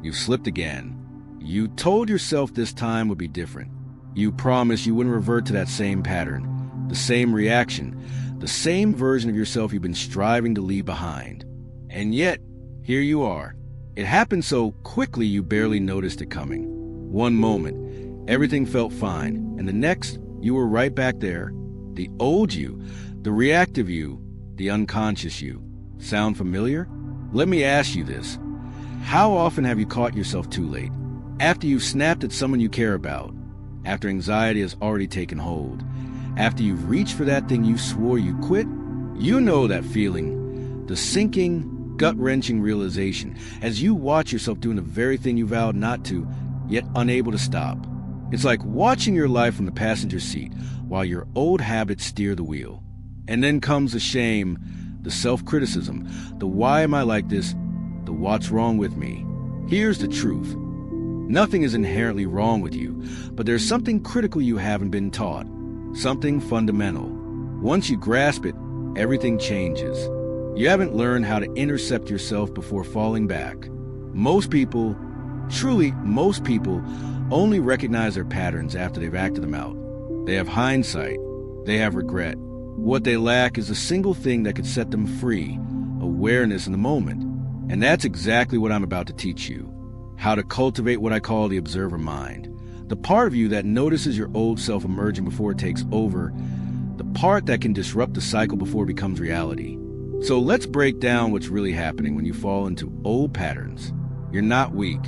You slipped again. You told yourself this time would be different. You promised you wouldn't revert to that same pattern, the same reaction, the same version of yourself you've been striving to leave behind. And yet, here you are. It happened so quickly you barely noticed it coming. One moment, everything felt fine, and the next, you were right back there. The old you, the reactive you, the unconscious you. Sound familiar? Let me ask you this. How often have you caught yourself too late? After you've snapped at someone you care about, after anxiety has already taken hold, after you've reached for that thing you swore you quit, you know that feeling, the sinking, gut-wrenching realization as you watch yourself doing the very thing you vowed not to, yet unable to stop. It's like watching your life from the passenger seat while your old habits steer the wheel. And then comes the shame, the self-criticism, the why am I like this, the what's wrong with me. Here's the truth. Nothing is inherently wrong with you, but there's something critical you haven't been taught, something fundamental. Once you grasp it, everything changes. You haven't learned how to intercept yourself before falling back. Most people, truly most people, only recognize their patterns after they've acted them out. They have hindsight. They have regret. What they lack is a single thing that could set them free, awareness in the moment. And that's exactly what I'm about to teach you. How to cultivate what I call the observer mind. The part of you that notices your old self emerging before it takes over. The part that can disrupt the cycle before it becomes reality. So let's break down what's really happening when you fall into old patterns. You're not weak.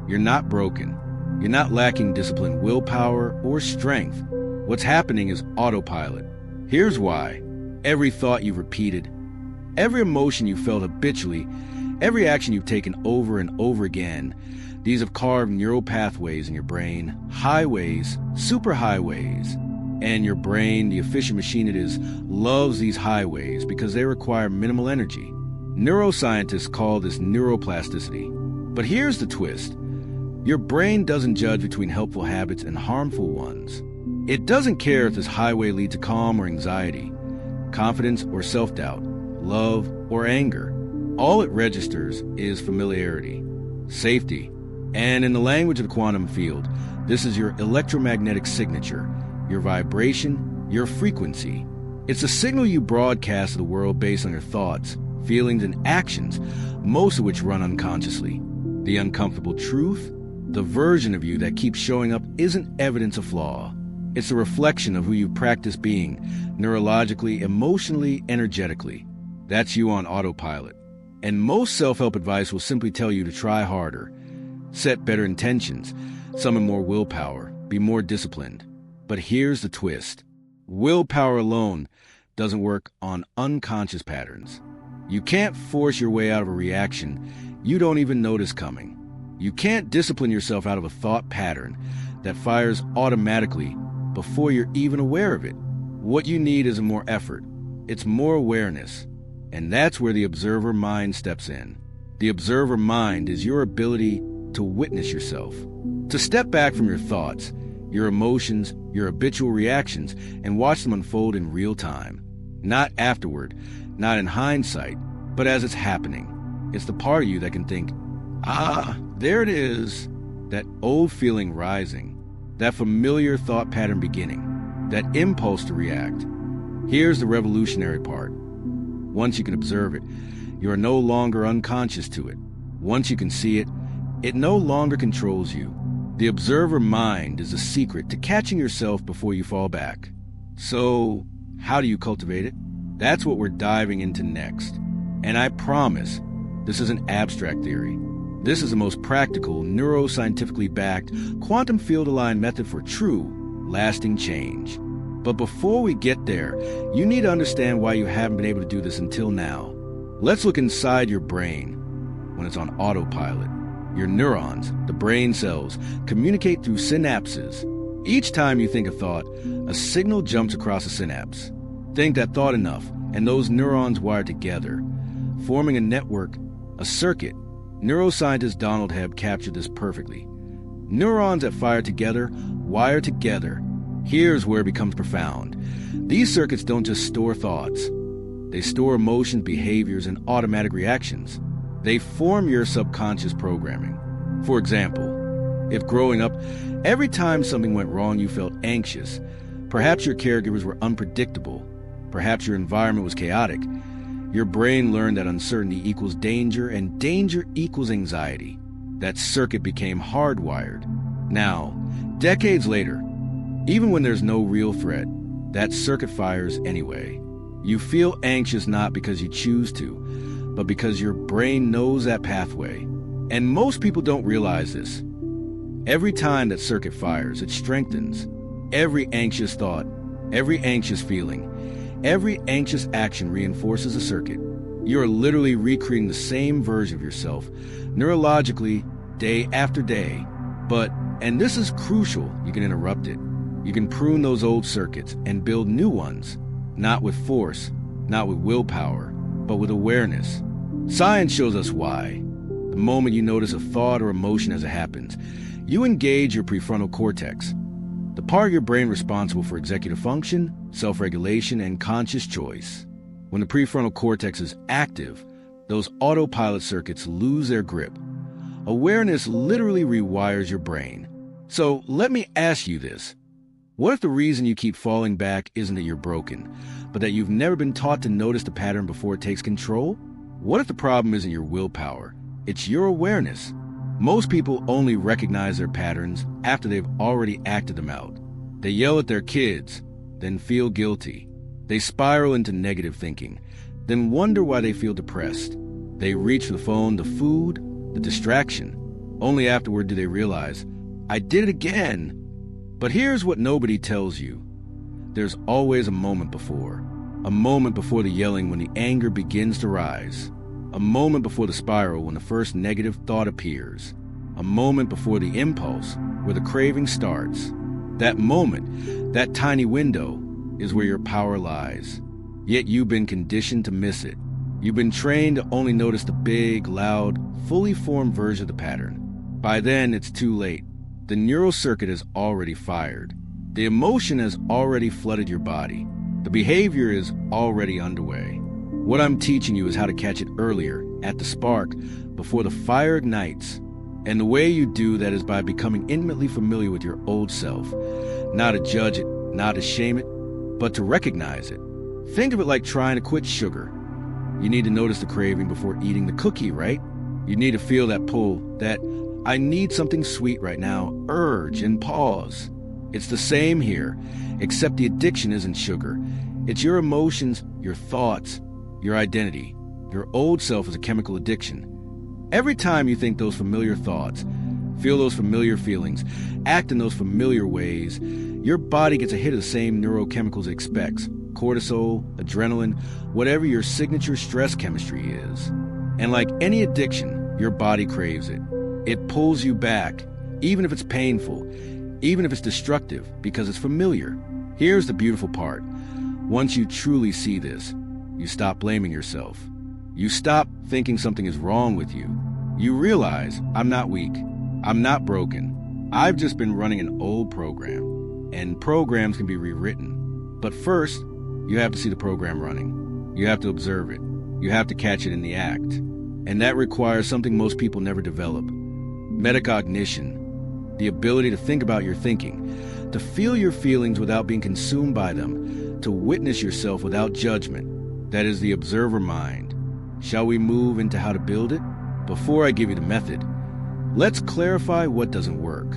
You're not broken. You're not lacking discipline, willpower, or strength. What's happening is autopilot. Here's why. Every thought you've repeated, every emotion you felt habitually, every action you've taken over and over again, these have carved neural pathways in your brain, highways, superhighways. And your brain, the efficient machine it is, loves these highways because they require minimal energy. Neuroscientists call this neuroplasticity. But here's the twist. Your brain doesn't judge between helpful habits and harmful ones. It doesn't care if this highway leads to calm or anxiety, confidence or self-doubt, love or anger. All it registers is familiarity, safety, and in the language of the quantum field, this is your electromagnetic signature, your vibration, your frequency. It's a signal you broadcast to the world based on your thoughts, feelings, and actions, most of which run unconsciously. The uncomfortable truth, the version of you that keeps showing up, isn't evidence of flaw. It's a reflection of who you practice being, neurologically, emotionally, energetically. That's you on autopilot. And most self-help advice will simply tell you to try harder, set better intentions, summon more willpower, be more disciplined. But here's the twist. Willpower alone doesn't work on unconscious patterns. You can't force your way out of a reaction you don't even notice coming. You can't discipline yourself out of a thought pattern that fires automatically before you're even aware of it. What you need isn't more effort. It's more awareness. And that's where the observer mind steps in. The observer mind is your ability to witness yourself, to step back from your thoughts, your emotions, your habitual reactions, and watch them unfold in real time. Not afterward, not in hindsight, but as it's happening. It's the part of you that can think, there it is, that old feeling rising, that familiar thought pattern beginning, that impulse to react. Here's the revolutionary part. Once you can observe it, you are no longer unconscious to it. Once you can see it, it no longer controls you. The observer mind is the secret to catching yourself before you fall back. So, how do you cultivate it? That's what we're diving into next. And I promise, this isn't abstract theory. This is the most practical, neuroscientifically backed, quantum field-aligned method for true, lasting change. But before we get there, you need to understand why you haven't been able to do this until now. Let's look inside your brain when it's on autopilot. Your neurons, the brain cells, communicate through synapses. Each time you think a thought, a signal jumps across a synapse. Think that thought enough, and those neurons wire together, forming a network, a circuit. Neuroscientist Donald Hebb captured this perfectly. Neurons that fire together, wire together. Here's where it becomes profound. These circuits don't just store thoughts. They store emotions, behaviors, and automatic reactions. They form your subconscious programming. For example, if growing up, every time something went wrong you felt anxious, perhaps your caregivers were unpredictable, perhaps your environment was chaotic, your brain learned that uncertainty equals danger and danger equals anxiety. That circuit became hardwired. Now, decades later, even when there's no real threat, that circuit fires anyway. You feel anxious not because you choose to, but because your brain knows that pathway. And most people don't realize this. Every time that circuit fires, it strengthens. Every anxious thought, every anxious feeling, every anxious action reinforces the circuit. You're literally recreating the same version of yourself, neurologically, day after day. But, and this is crucial, you can interrupt it. You can prune those old circuits and build new ones, not with force, not with willpower, but with awareness. Science shows us why. The moment you notice a thought or emotion as it happens, you engage your prefrontal cortex, the part of your brain responsible for executive function, self-regulation, and conscious choice. When the prefrontal cortex is active, those autopilot circuits lose their grip. Awareness literally rewires your brain. So let me ask you this. What if the reason you keep falling back isn't that you're broken, but that you've never been taught to notice the pattern before it takes control? What if the problem isn't your willpower? It's your awareness. Most people only recognize their patterns after they've already acted them out. They yell at their kids, then feel guilty. They spiral into negative thinking, then wonder why they feel depressed. They reach for the phone, the food, the distraction. Only afterward do they realize, I did it again. But here's what nobody tells you. There's always a moment before the yelling when the anger begins to rise, a moment before the spiral when the first negative thought appears, a moment before the impulse where the craving starts. That moment, that tiny window, is where your power lies. Yet you've been conditioned to miss it. You've been trained to only notice the big, loud, fully formed version of the pattern. By then, it's too late. The neural circuit is already fired. The emotion has already flooded your body. The behavior is already underway. What I'm teaching you is how to catch it earlier, at the spark, before the fire ignites. And the way you do that is by becoming intimately familiar with your old self. Not to judge it, not to shame it, but to recognize it. Think of it like trying to quit sugar. You need to notice the craving before eating the cookie, right? You need to feel that pull, that I need something sweet right now, urge, and pause. It's the same here, except the addiction isn't sugar. It's your emotions, your thoughts, your identity. Your old self is a chemical addiction. Every time you think those familiar thoughts, feel those familiar feelings, act in those familiar ways, your body gets a hit of the same neurochemicals it expects. Cortisol, adrenaline, whatever your signature stress chemistry is. And like any addiction, your body craves it. It pulls you back, even if it's painful, even if it's destructive, because it's familiar. Here's the beautiful part. Once you truly see this, you stop blaming yourself. You stop thinking something is wrong with you. You realize, I'm not weak. I'm not broken. I've just been running an old program. And programs can be rewritten. But first, you have to see the program running. You have to observe it. You have to catch it in the act. And that requires something most people never develop. Metacognition, the ability to think about your thinking, to feel your feelings without being consumed by them, to witness yourself without judgment. That is the observer mind. Shall we move into how to build it? Before I give you the method, let's clarify what doesn't work.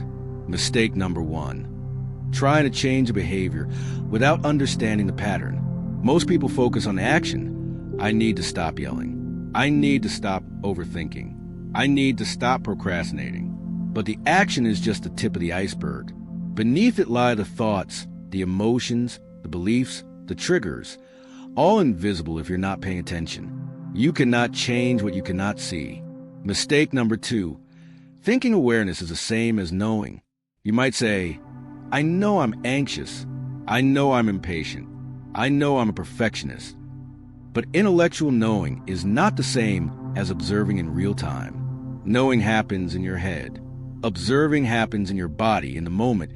Mistake number 1. Trying to change a behavior without understanding the pattern. Most people focus on the action. I need to stop yelling. I need to stop overthinking. I need to stop procrastinating. But the action is just the tip of the iceberg. Beneath it lie the thoughts, the emotions, the beliefs, the triggers, all invisible if you're not paying attention. You cannot change what you cannot see. Mistake number 2. Thinking awareness is the same as knowing. You might say, I know I'm anxious. I know I'm impatient. I know I'm a perfectionist. But intellectual knowing is not the same as observing in real time. Knowing happens in your head. Observing happens in your body in the moment.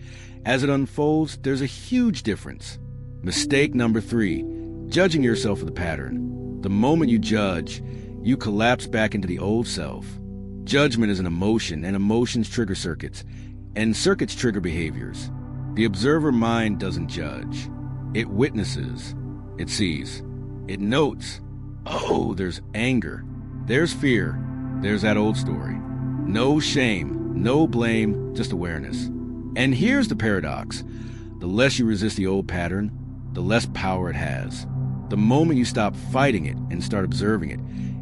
As it unfolds, there's a huge difference. Mistake number 3, judging yourself for the pattern. The moment you judge, you collapse back into the old self. Judgment is an emotion, and emotions trigger circuits, and circuits trigger behaviors. The observer mind doesn't judge. It witnesses. It sees. It notes. Oh, there's anger. There's fear. There's that old story. No shame, no blame, just awareness. And here's the paradox. The less you resist the old pattern, the less power it has. The moment you stop fighting it and start observing it,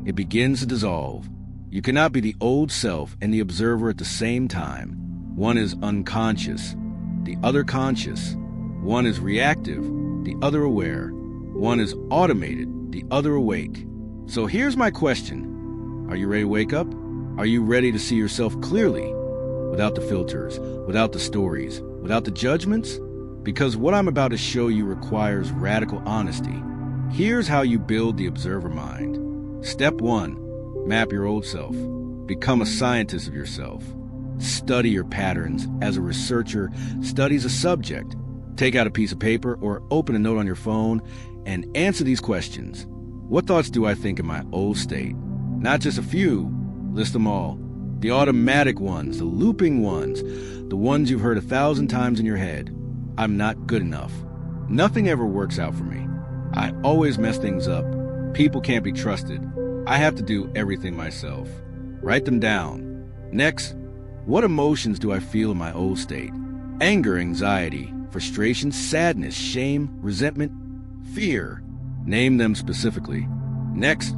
it begins to dissolve. You cannot be the old self and the observer at the same time. One is unconscious, the other conscious. One is reactive, the other aware. One is automated, the other awake. So here's my question. Are you ready to wake up? Are you ready to see yourself clearly? Without the filters, without the stories, without the judgments? Because what I'm about to show you requires radical honesty. Here's how you build the observer mind. Step 1, map your old self. Become a scientist of yourself. Study your patterns as a researcher studies a subject. Take out a piece of paper or open a note on your phone and answer these questions. What thoughts do I think in my old state? Not just a few, list them all. The automatic ones, the looping ones, the ones you've heard 1,000 times in your head. I'm not good enough. Nothing ever works out for me. I always mess things up. People can't be trusted. I have to do everything myself. Write them down. Next, what emotions do I feel in my old state? Anger, anxiety, frustration, sadness, shame, resentment, fear. Name them specifically. Next,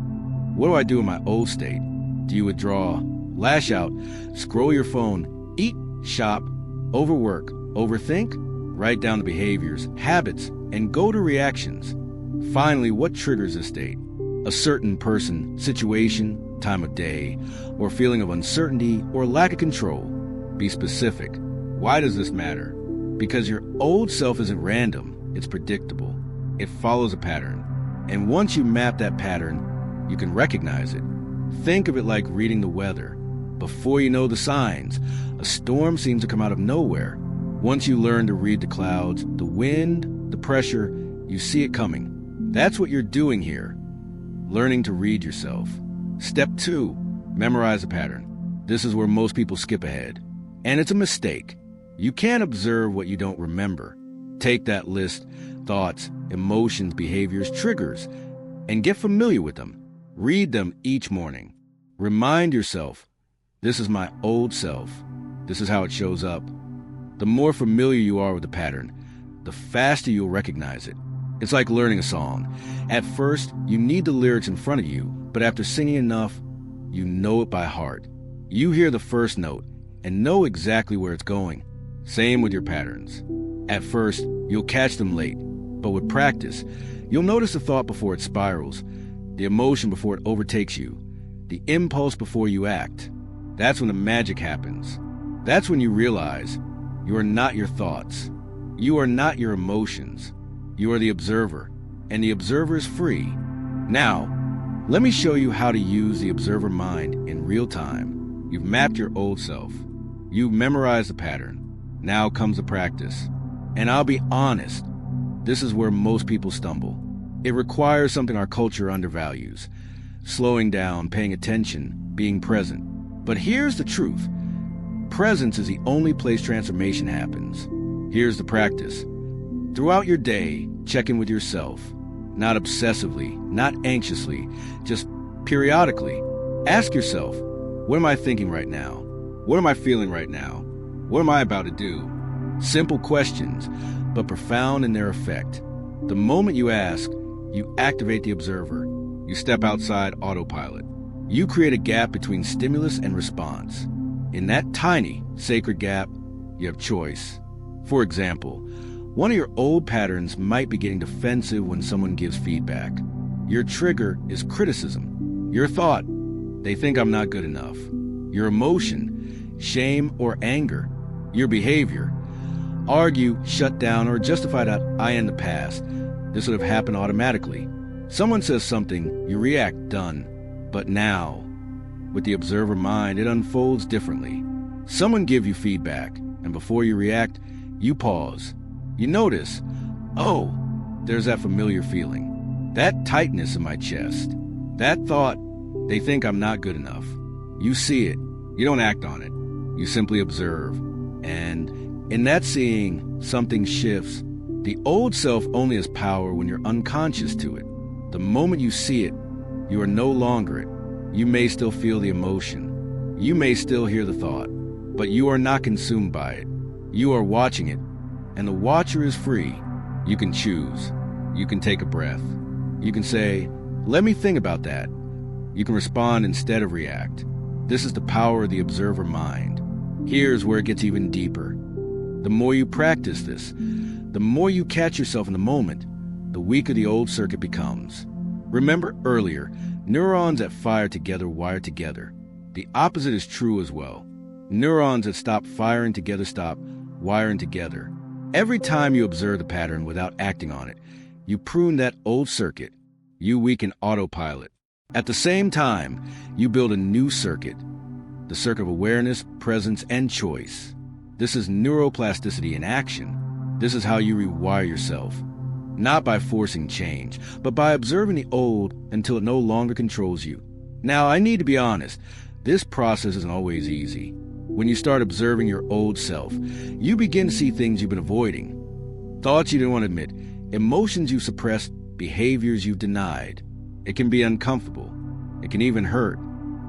what do I do in my old state? Do you withdraw, lash out, scroll your phone, eat, shop, overwork, overthink? Write down the behaviors, habits, and go to reactions. Finally, what triggers this state? A certain person, situation, time of day, or feeling of uncertainty or lack of control. Be specific. Why does this matter? Because your old self isn't random, it's predictable. It follows a pattern. And once you map that pattern, you can recognize it. Think of it like reading the weather. Before you know the signs, a storm seems to come out of nowhere. Once you learn to read the clouds, the wind, the pressure, you see it coming. That's what you're doing here. Learning to read yourself. Step 2, memorize the pattern. This is where most people skip ahead. And it's a mistake. You can't observe what you don't remember. Take that list, thoughts, emotions, behaviors, triggers, and get familiar with them. Read them each morning. Remind yourself, this is my old self. This is how it shows up. The more familiar you are with the pattern, the faster you'll recognize it. It's like learning a song. At first, you need the lyrics in front of you, but after singing enough, you know it by heart. You hear the first note and know exactly where it's going. Same with your patterns. At first, you'll catch them late, but with practice, you'll notice the thought before it spirals, the emotion before it overtakes you, the impulse before you act. That's when the magic happens. That's when you realize you are not your thoughts. You are not your emotions. You are the observer, and the observer is free. Now, let me show you how to use the observer mind in real time. You've mapped your old self. You've memorized the pattern. Now comes the practice. And I'll be honest, this is where most people stumble. It requires something our culture undervalues. Slowing down, paying attention, being present. But here's the truth. Presence is the only place transformation happens. Here's the practice. Throughout your day, check in with yourself. Not obsessively, not anxiously, just periodically. Ask yourself, what am I thinking right now? What am I feeling right now? What am I about to do? Simple questions, but profound in their effect. The moment you ask, you activate the observer. You step outside autopilot. You create a gap between stimulus and response. In that tiny, sacred gap, you have choice. For example, one of your old patterns might be getting defensive when someone gives feedback. Your trigger is criticism. Your thought, they think I'm not good enough. Your emotion, shame or anger. Your behavior, argue, shut down, or justify that I in the past. This would have happened automatically. Someone says something, you react, done. But now, with the observer mind, it unfolds differently. Someone gives you feedback, and before you react, you pause. You notice, oh, there's that familiar feeling. That tightness in my chest. That thought, they think I'm not good enough. You see it, You don't act on it. You simply observe. And in that seeing, something shifts. The old self only has power when you're unconscious to it. The moment you see it, you are no longer it. You may still feel the emotion. You may still hear the thought, but you are not consumed by it. You are watching it, and the watcher is free. You can choose. You can take a breath. You can say, "Let me think about that." You can respond instead of react. This is the power of the observer mind. Here's where it gets even deeper. The more you practice this, the more you catch yourself in the moment, the weaker the old circuit becomes. Remember earlier, neurons that fire together wire together. The opposite is true as well. Neurons that stop firing together stop wiring together. Every time you observe the pattern without acting on it, you prune that old circuit. You weaken autopilot. At the same time, you build a new circuit, the circuit of awareness, presence, and choice. This is neuroplasticity in action. This is how you rewire yourself. Not by forcing change, but by observing the old until it no longer controls you. Now, I need to be honest, this process isn't always easy. When you start observing your old self, you begin to see things you've been avoiding. Thoughts you didn't want to admit, emotions you suppressed, behaviors you've denied. It can be uncomfortable. It can even hurt.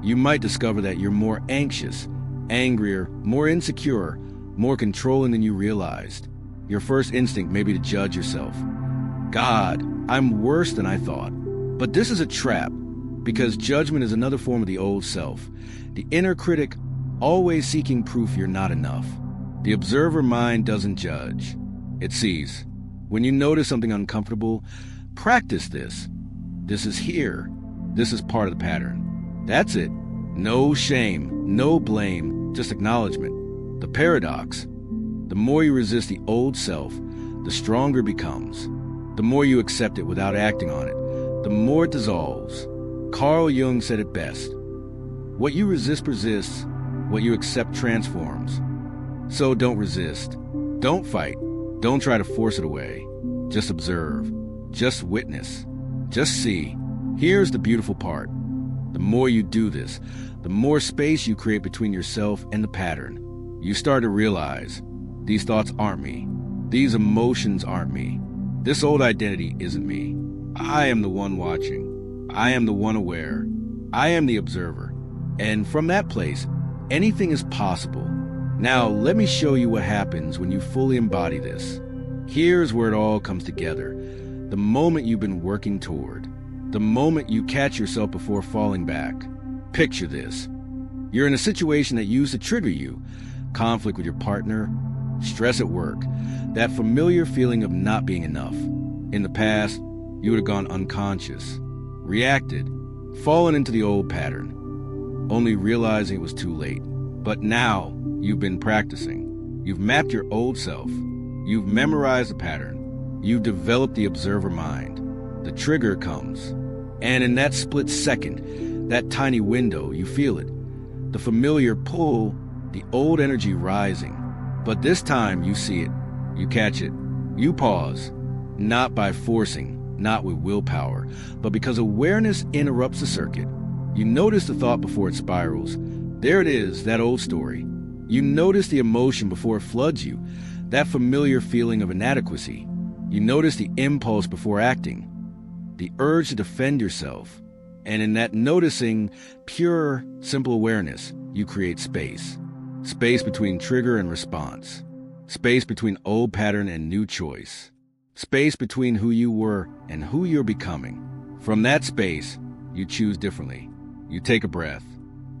You might discover that you're more anxious, angrier, more insecure, more controlling than you realized. Your first instinct may be to judge yourself. God, I'm worse than I thought. But this is a trap, because judgment is another form of the old self. The inner critic, always seeking proof you're not enough. The observer mind doesn't judge. It sees. When you notice something uncomfortable, practice this. This is here. This is part of the pattern. That's it. No shame, no blame, just acknowledgement. The paradox. The more you resist the old self, the stronger it becomes. The more you accept it without acting on it, the more it dissolves. Carl Jung said it best. What you resist persists. What you accept transforms. So don't resist. Don't fight. Don't try to force it away. Just observe. Just witness. Just see. Here's the beautiful part. The more you do this, the more space you create between yourself and the pattern. You start to realize, these thoughts aren't me. These emotions aren't me. This old identity isn't me. I am the one watching. I am the one aware. I am the observer. And from that place, anything is possible. Now, let me show you what happens when you fully embody this. Here's where it all comes together. The moment you've been working toward. The moment you catch yourself before falling back. Picture this. You're in a situation that used to trigger you. Conflict with your partner, stress at work, that familiar feeling of not being enough. In the past, you would have gone unconscious, reacted, fallen into the old pattern, only realizing it was too late. But now, you've been practicing. You've mapped your old self. You've memorized the pattern. You've developed the observer mind. The trigger comes. And in that split second, that tiny window, you feel it. The familiar pull, the old energy rising. But this time, you see it. You catch it. You pause. Not by forcing, not with willpower, but because awareness interrupts the circuit. You notice the thought before it spirals. There it is, that old story. You notice the emotion before it floods you, that familiar feeling of inadequacy. You notice the impulse before acting, the urge to defend yourself. And in that noticing, pure, simple awareness, you create space. Space between trigger and response. Space between old pattern and new choice. Space between who you were and who you're becoming. From that space, you choose differently. You take a breath.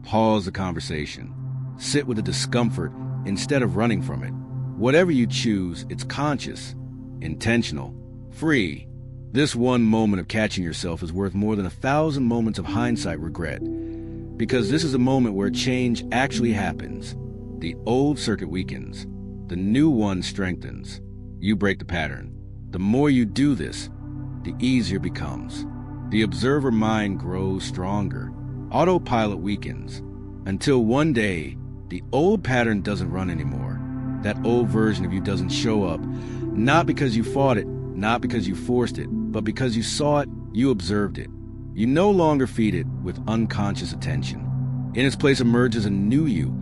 Pause the conversation. Sit with the discomfort instead of running from it. Whatever you choose, it's conscious, intentional, free. This one moment of catching yourself is worth more than 1,000 moments of hindsight regret. Because this is a moment where change actually happens. The old circuit weakens. The new one strengthens. You break the pattern. The more you do this, the easier it becomes. The observer mind grows stronger. Autopilot weakens. Until one day, the old pattern doesn't run anymore. That old version of you doesn't show up, not because you fought it, not because you forced it, but because you saw it, you observed it. You no longer feed it with unconscious attention. In its place emerges a new you,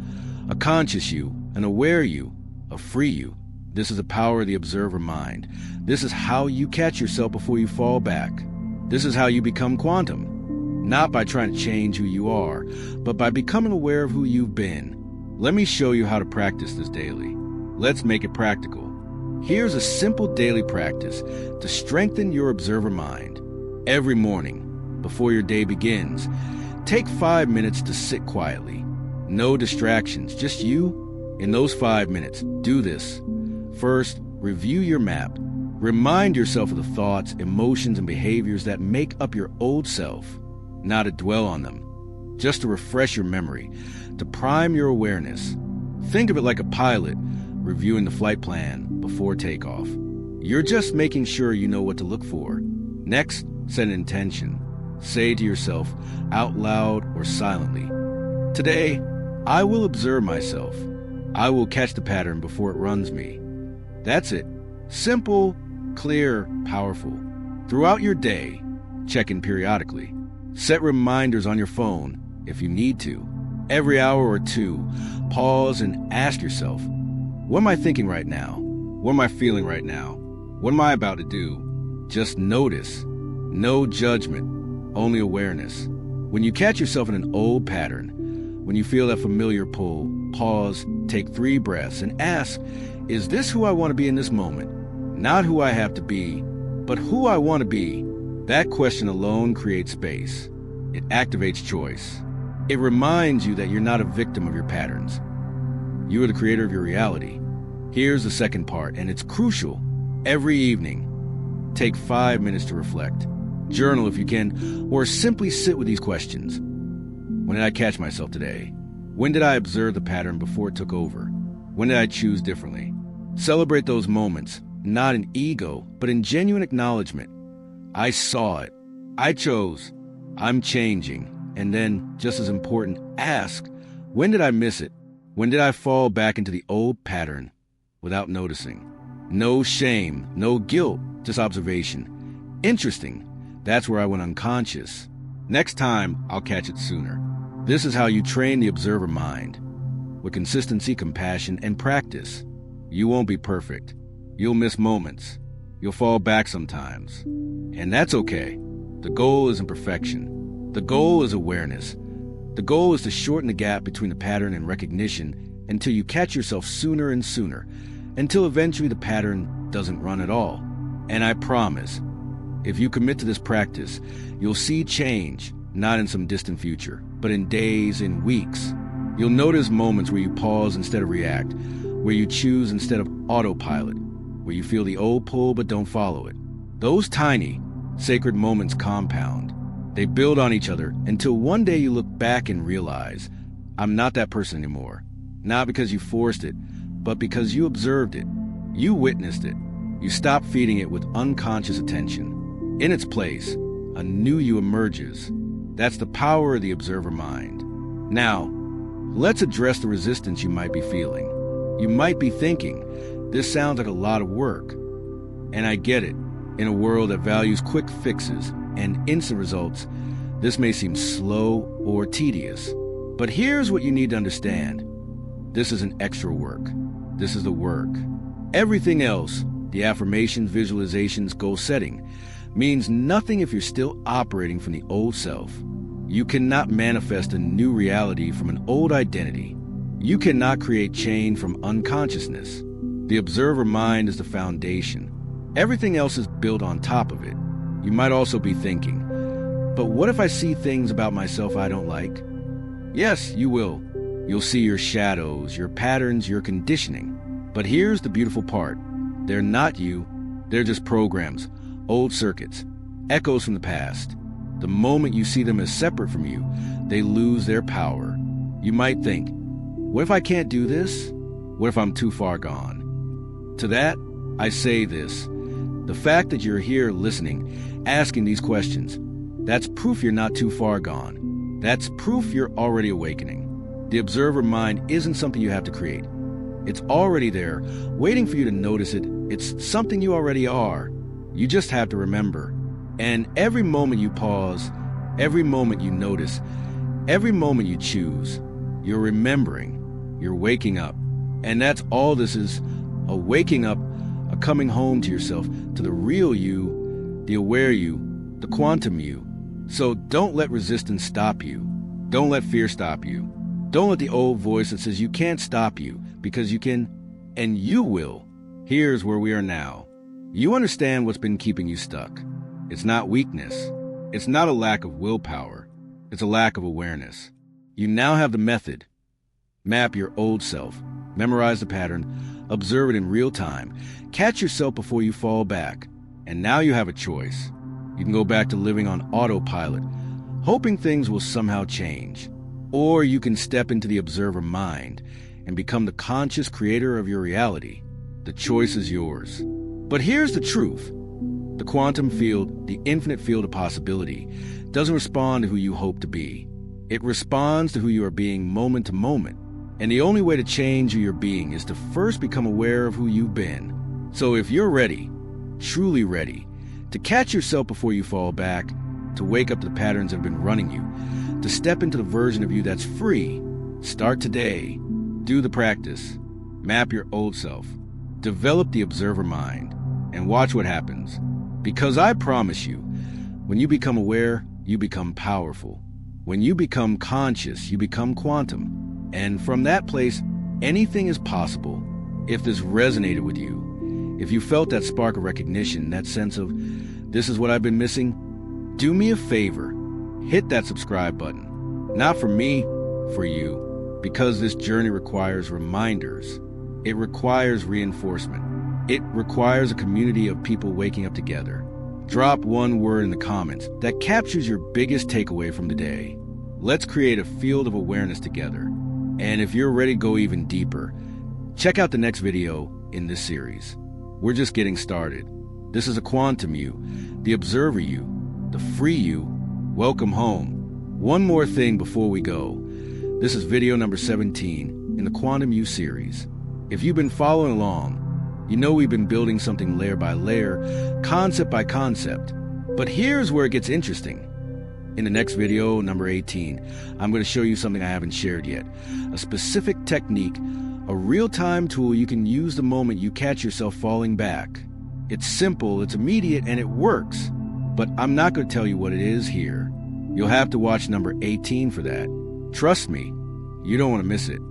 a conscious you, an aware you, a free you. This is the power of the observer mind. This is how you catch yourself before you fall back. This is how you become quantum. Not by trying to change who you are, but by becoming aware of who you've been. Let me show you how to practice this daily. Let's make it practical. Here's a simple daily practice to strengthen your observer mind. Every morning, before your day begins, take 5 minutes to sit quietly. No distractions, just you. In those 5 minutes, do this. First, review your map. Remind yourself of the thoughts, emotions, and behaviors that make up your old self, not to dwell on them, just to refresh your memory, to prime your awareness. Think of it like a pilot reviewing the flight plan before takeoff. You're just making sure you know what to look for. Next, set an intention. Say to yourself, out loud or silently, "Today, I will observe myself. I will catch the pattern before it runs me." That's it. Simple, clear, powerful. Throughout your day, check in periodically. Set reminders on your phone if you need to. Every hour or two, pause and ask yourself, what am I thinking right now? What am I feeling right now? What am I about to do? Just notice. No judgment, only awareness. When you catch yourself in an old pattern, when you feel that familiar pull, pause, take 3 breaths, and ask, is this who I want to be in this moment? Not who I have to be, but who I want to be. That question alone creates space. It activates choice. It reminds you that you're not a victim of your patterns. You are the creator of your reality. Here's the second part, and it's crucial. Every evening, take 5 minutes to reflect. Journal if you can, or simply sit with these questions. When did I catch myself today? When did I observe the pattern before it took over? When did I choose differently? Celebrate those moments, not in ego, but in genuine acknowledgement. I saw it. I chose. I'm changing. And then, just as important, ask, when did I miss it? When did I fall back into the old pattern without noticing? No shame, no guilt, just observation. Interesting. That's where I went unconscious. Next time, I'll catch it sooner. This is how you train the observer mind. With consistency, compassion, and practice. You won't be perfect. You'll miss moments. You'll fall back sometimes. And that's okay. The goal isn't perfection. The goal is awareness. The goal is to shorten the gap between the pattern and recognition until you catch yourself sooner and sooner, until eventually the pattern doesn't run at all. And I promise, if you commit to this practice, you'll see change, not in some distant future, but in days, in weeks. You'll notice moments where you pause instead of react, where you choose instead of autopilot, where you feel the old pull but don't follow it. Those tiny, sacred moments compound. They build on each other until one day you look back and realize, I'm not that person anymore. Not because you forced it, but because you observed it. You witnessed it. You stopped feeding it with unconscious attention. In its place, a new you emerges. That's the power of the observer mind. Now, let's address the resistance you might be feeling. You might be thinking, this sounds like a lot of work. And I get it. In a world that values quick fixes and instant results, this may seem slow or tedious. But here's what you need to understand. This isn't extra work. This is the work. Everything else, the affirmations, visualizations, goal setting, means nothing if you're still operating from the old self. You cannot manifest a new reality from an old identity. You cannot create change from unconsciousness. The observer mind is the foundation. Everything else is built on top of it. You might also be thinking, but what if I see things about myself I don't like? Yes, you will. You'll see your shadows, your patterns, your conditioning. But here's the beautiful part. They're not you. They're just programs, old circuits, echoes from the past. The moment you see them as separate from you, they lose their power. You might think, what if I can't do this? What if I'm too far gone? To that, I say this. The fact that you're here listening, asking these questions, that's proof you're not too far gone. That's proof you're already awakening. The observer mind isn't something you have to create. It's already there, waiting for you to notice it. It's something you already are. You just have to remember. And every moment you pause, every moment you notice, Every moment you choose, you're remembering, you're waking up. And that's all this is, a waking up, a coming home to yourself, to the real you, the aware you, the quantum you. So don't let resistance stop you. Don't let fear stop you. Don't let the old voice that says you can't stop you, because you can, and you will. Here's where we are now. You understand what's been keeping you stuck. It's not weakness. It's not a lack of willpower. It's a lack of awareness. You now have the method. Map your old self. Memorize the pattern. Observe it in real time. Catch yourself before you fall back. And now you have a choice. You can go back to living on autopilot, hoping things will somehow change. Or you can step into the observer mind and become the conscious creator of your reality. The choice is yours. But here's the truth. The quantum field, the infinite field of possibility, doesn't respond to who you hope to be. It responds to who you are being moment to moment. And the only way to change who you're being is to first become aware of who you've been. So if you're ready, truly ready, to catch yourself before you fall back, to wake up to the patterns that have been running you, to step into the version of you that's free, start today. Do the practice. Map your old self. Develop the observer mind. And watch what happens. Because I promise you, when you become aware, you become powerful. When you become conscious, you become quantum. And from that place, anything is possible. If this resonated with you, if you felt that spark of recognition, that sense of, this is what I've been missing, do me a favor. Hit that subscribe button. Not for me, for you. Because this journey requires reminders. It requires reinforcement. It requires a community of people waking up together. Drop one word in the comments that captures your biggest takeaway from today. Let's create a field of awareness together. And if you're ready to go even deeper, check out the next video in this series. We're just getting started. This is a quantum you, the observer you, the free you. Welcome home. One more thing before we go. This is video number 17 in the Quantum You series. If you've been following along, you know we've been building something layer by layer, concept by concept. But here's where it gets interesting. In the next video, number 18, I'm going to show you something I haven't shared yet. A specific technique, a real-time tool you can use the moment you catch yourself falling back. It's simple, it's immediate, and it works. But I'm not going to tell you what it is here. You'll have to watch number 18 for that. Trust me, you don't want to miss it.